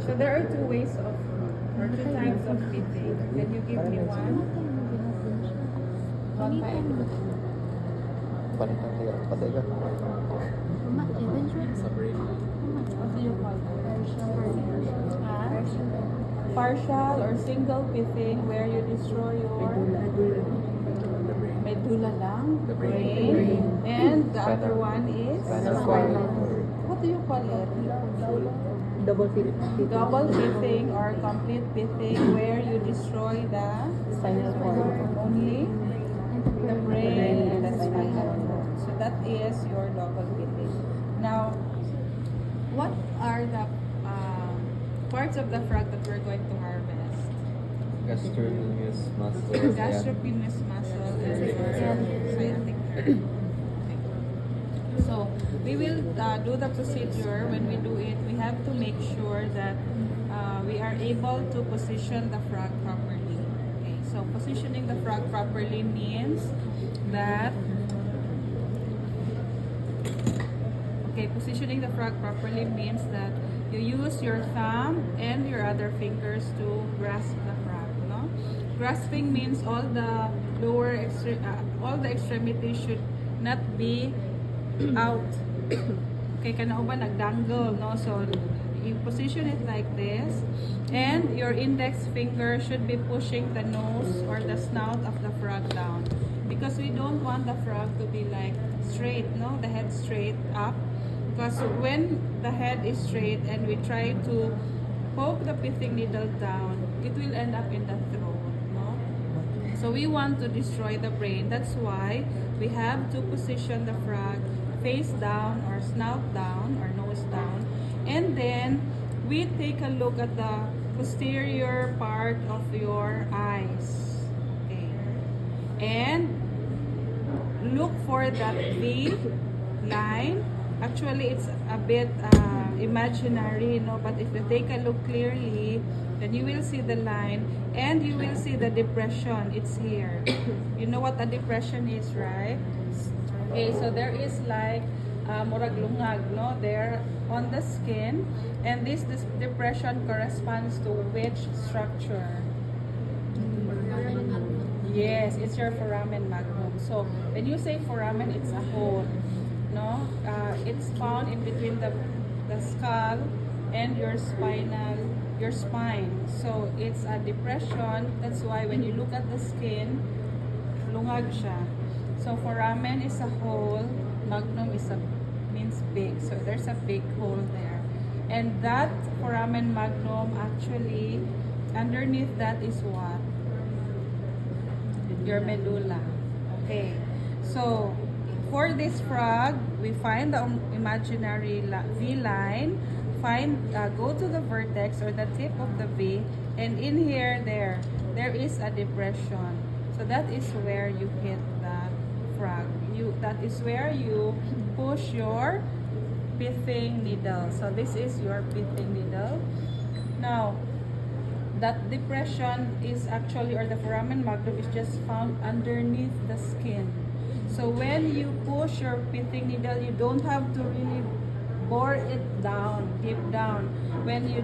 So there are two ways of, or two types of fitting. Can you give me one? One type. Palitan kaya patay ka. What do you call that? Partial or single fitting where you destroy your medulla lang, The brain, and the other one is Spinal. what do you call it? Double fit. Double fitting or complete fitting where you destroy the Spinal cord. only the brain and the spinal cord. So that is your double fitting. Now, what are the parts of the frog that we're going to harvest? Gastrocnemius muscle. Gastrocnemius muscle and your sciatic nerve. Okay. So we will do the procedure. When we do it, we have to make sure that we are able to position the frog properly. Okay. So positioning the frog properly means that positioning the frog properly means that you use your thumb and your other fingers to grasp the frog, no? Grasping means all the all the extremities should not be out. Okay, kana ba nagdangle, no? So you position it like this, and your index finger should be pushing the nose or the snout of the frog down, because we don't want the frog to be like straight, no? The head straight up. Because when the head is straight and we try to poke the pithing needle down, it will end up in the throat, no? So we want to destroy the brain. That's why we have to position the frog face down or snout down or nose down. And then we take a look at the posterior part of your eyes. Okay. And look for that V line. Actually, it's a bit imaginary, no? But if you take a look clearly, then you will see the line and you will see the depression. It's here. You know what a depression is, right? Okay, so there is like murag lungag, no? There on the skin, and this depression corresponds to which structure? Yes, it's your foramen magnum. So when you say foramen, it's a hole. No, it's found in between the skull and your spine. So it's a depression. That's why when you look at the skin, lungag siya. So foramen is a hole, magnum means big. So there's a big hole there, and that foramen magnum actually underneath that is what? Your medulla. Okay, so for this frog, we find the imaginary V line, go to the vertex or the tip of the V, and in here, there is a depression. So that is where you hit the frog. That is where you push your pithing needle. So this is your pithing needle. Now, that depression is actually, or the foramen magnum is just found underneath the skin. So when you push your pithing needle, you don't have to really bore it down, deep down. When you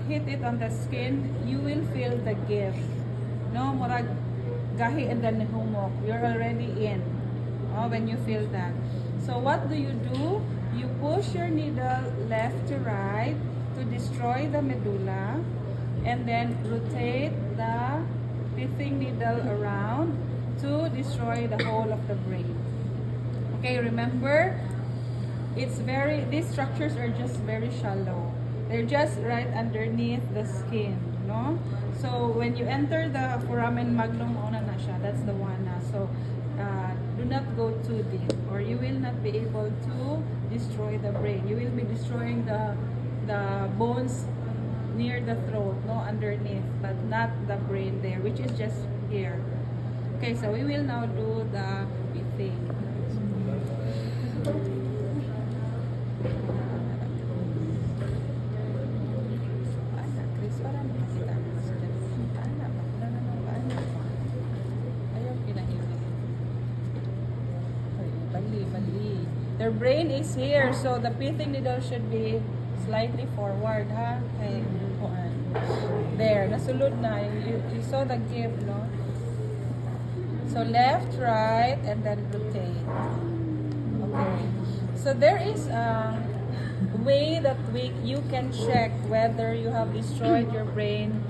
hit it on the skin, you will feel the gift. No, murag gahi and then humok. You're already in. Oh, when you feel that. So what do? You push your needle left to right to destroy the medulla, and then rotate the pithing needle around to destroy the whole of the brain. Okay, remember, these structures are just very shallow. They're just right underneath the skin, no? So when you enter the foramen magnum, una na siya, that's the one na. So do not go too deep, or you will not be able to destroy the brain. You will be destroying the bones near the throat, no, underneath, but not the brain there, which is just here. Okay, so we will now do the pithing. Their brain is here, so the pithing needle should be slightly forward, ha? Okay. There, nasulod na. You saw the give, no? So left, right, and then rotate. Okay. So there is a way that you can check whether you have destroyed your brain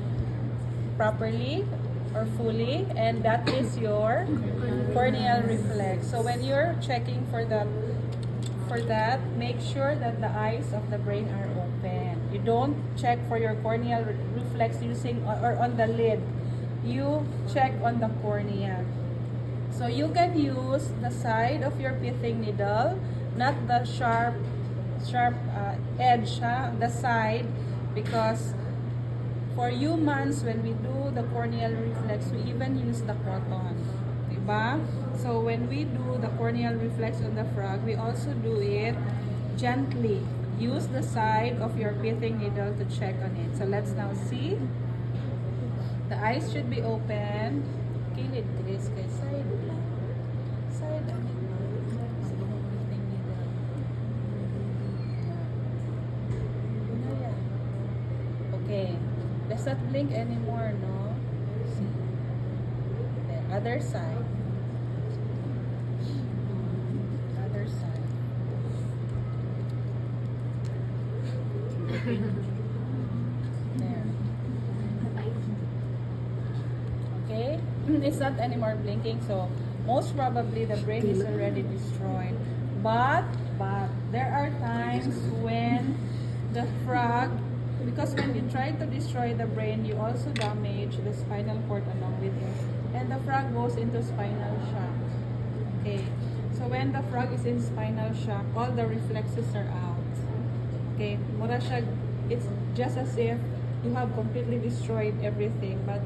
properly or fully, and that is your corneal reflex. So when you're checking for that, make sure that the eyes of the brain are open. You don't check for your corneal reflex using or on the lid. You check on the cornea. So you can use the side of your pithing needle, not the sharp edge, the side, because for humans, when we do the corneal reflex, we even use the cotton. Diba? So when we do the corneal reflex on the frog, we also do it gently. Use the side of your pithing needle to check on it. So let's now see. The eyes should be open. Kilid, Chris, kay side lang. Side, ano pithing needle. Yeah. Okay. Let's not blink anymore, no? See. The other side. Other side. There. Okay? It's not anymore blinking, so most probably the brain is already destroyed. But there are times when the frog, because when you try to destroy the brain, you also damage the spinal cord along with it. And the frog goes into spinal shock. Okay. So when the frog is in spinal shock, all the reflexes are out. Okay. Mura siya, it's just as if you have completely destroyed everything. But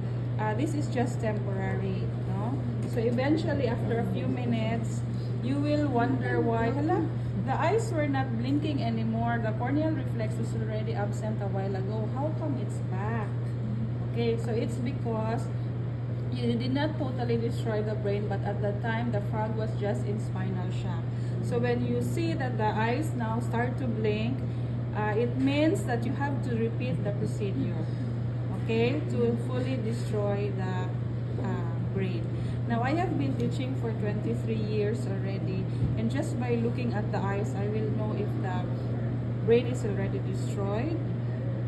this is just temporary. No? So eventually, after a few minutes, you will wonder why, hala, the eyes were not blinking anymore. The corneal reflex was already absent a while ago. How come it's back? Okay, so it's because you did not totally destroy the brain, but at that time, the frog was just in spinal shock. So when you see that the eyes now start to blink, it means that you have to repeat the procedure, okay, to fully destroy the brain. Now, I have been teaching for 23 years already, and just by looking at the eyes, I will know if the brain is already destroyed.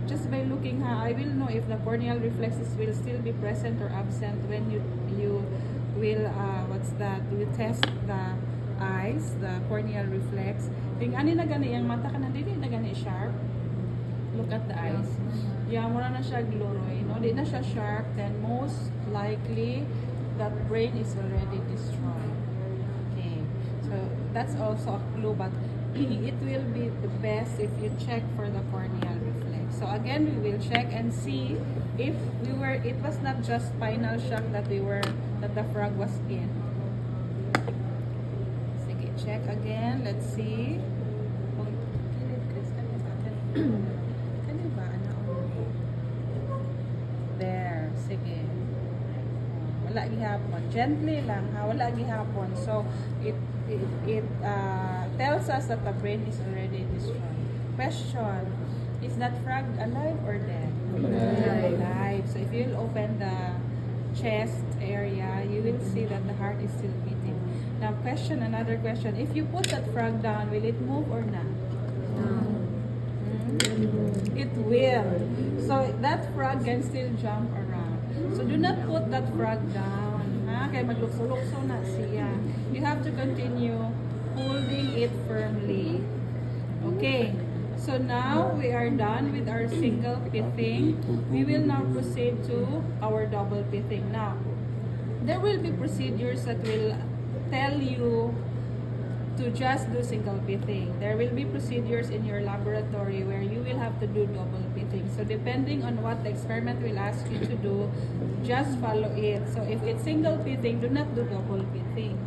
Just by looking, I will know if the corneal reflexes will still be present or absent when you will, you test the eyes, the corneal reflex. Ting ani na gani ang mata ka na dili na gani sharp. Look at the eyes. Yeah, mura na siya gloroy, no? Di na siya sharp, then most likely that brain is already destroyed. Okay, so that's also a clue, but it will be the best if you check for the corneal reflex. So again, we will check and see if it was not just spinal shock that the frog was in. Sige, check again. Let's see. There, sige. Wala gihapon. Gently lang, ha? Wala gihapon. So, it tells us that the brain is already destroyed. Question, is that frog alive or dead? Alive. So, if you'll open the chest area, you will see that the heart is still beating. Now, another question. If you put that frog down, will it move or not? It will. So, that frog can still jump around. So, do not put that frog down. Kaya maglukso-lukso na siya. You have to continue holding it firmly. Okay. So, now we are done with our single pithing. We will now proceed to our double pithing. Now, there will be procedures that will tell you to just do single pithing. There will be procedures in your laboratory where you will have to do double pithing. So depending on what the experiment will ask you to do, just follow it. So if it's single pithing, do not do double pithing.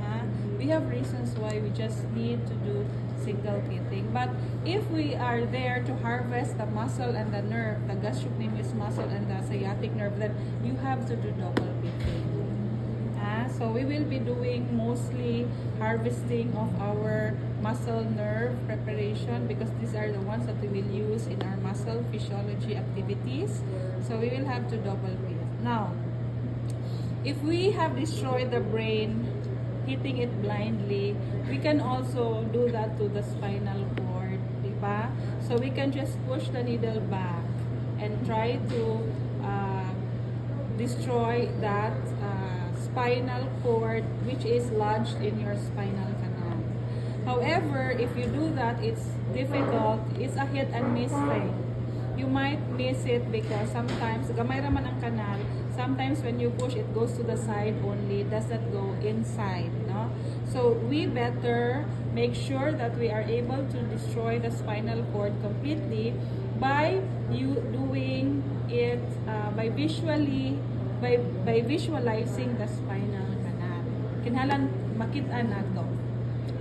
We have reasons why we just need to do single pithing. But if we are there to harvest the muscle and the nerve, the gastrocnemius muscle and the sciatic nerve, then you have to do double pithing. So we will be doing mostly harvesting of our muscle nerve preparation because these are the ones that we will use in our muscle physiology activities. So we will have to double breathe. Now, if we have destroyed the brain, hitting it blindly, we can also do that to the spinal cord, diba? So we can just push the needle back and try to destroy that spinal cord which is lodged in your spinal canal. However, if you do that, it's difficult. It's a hit and miss thing. You might miss it because sometimes, gamay raman ang kanal, sometimes when you push, it goes to the side only, it does not go inside, no? So we better make sure that we are able to destroy the spinal cord completely by you doing it by visualizing the spinal canal. Kinhalan makita na to.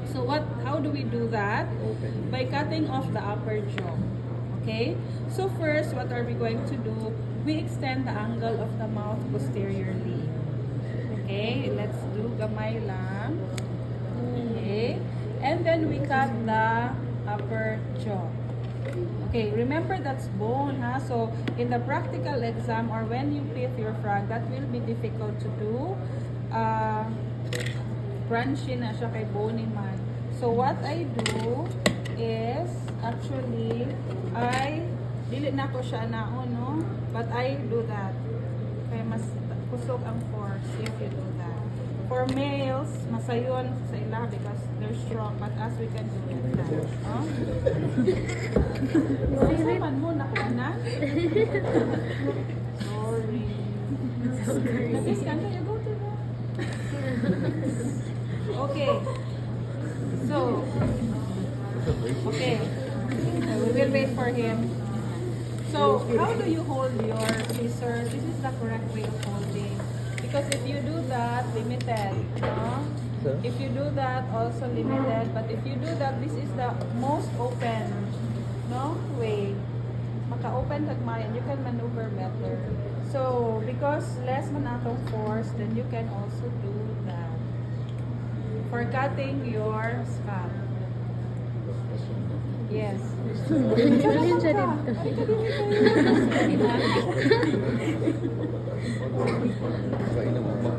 So how do we do that? Open. By cutting off the upper jaw. Okay? So first, what are we going to do? We extend the angle of the mouth posteriorly. Okay? Let's do gamay lang. Okay? And then we cut the upper jaw. Okay, remember that's bone, ha? So, in the practical exam or when you pith your frog, that will be difficult to do. Crunchy na siya kay bony man. So, what I do is, actually, dili na ko siya naon, no? But I do that. Kaya mas kusog ang force if you do that. For males, masayon sa ila because they're strong, but us we can do it. Huh? Isa man mo na ko na. Sorry. This can you go to the... Okay. So, okay. We will wait for him. So, how do you hold your scissor? This is the correct way of holding. Because if you do that, limited, no? So? If you do that, also limited. But if you do that, this is the most open, no? Way. Maka-open kag mayan, you can maneuver better. So, because less man atong force, then you can also do that. For cutting your scalp. Yes. Alin siya dito? Kainom mo ba?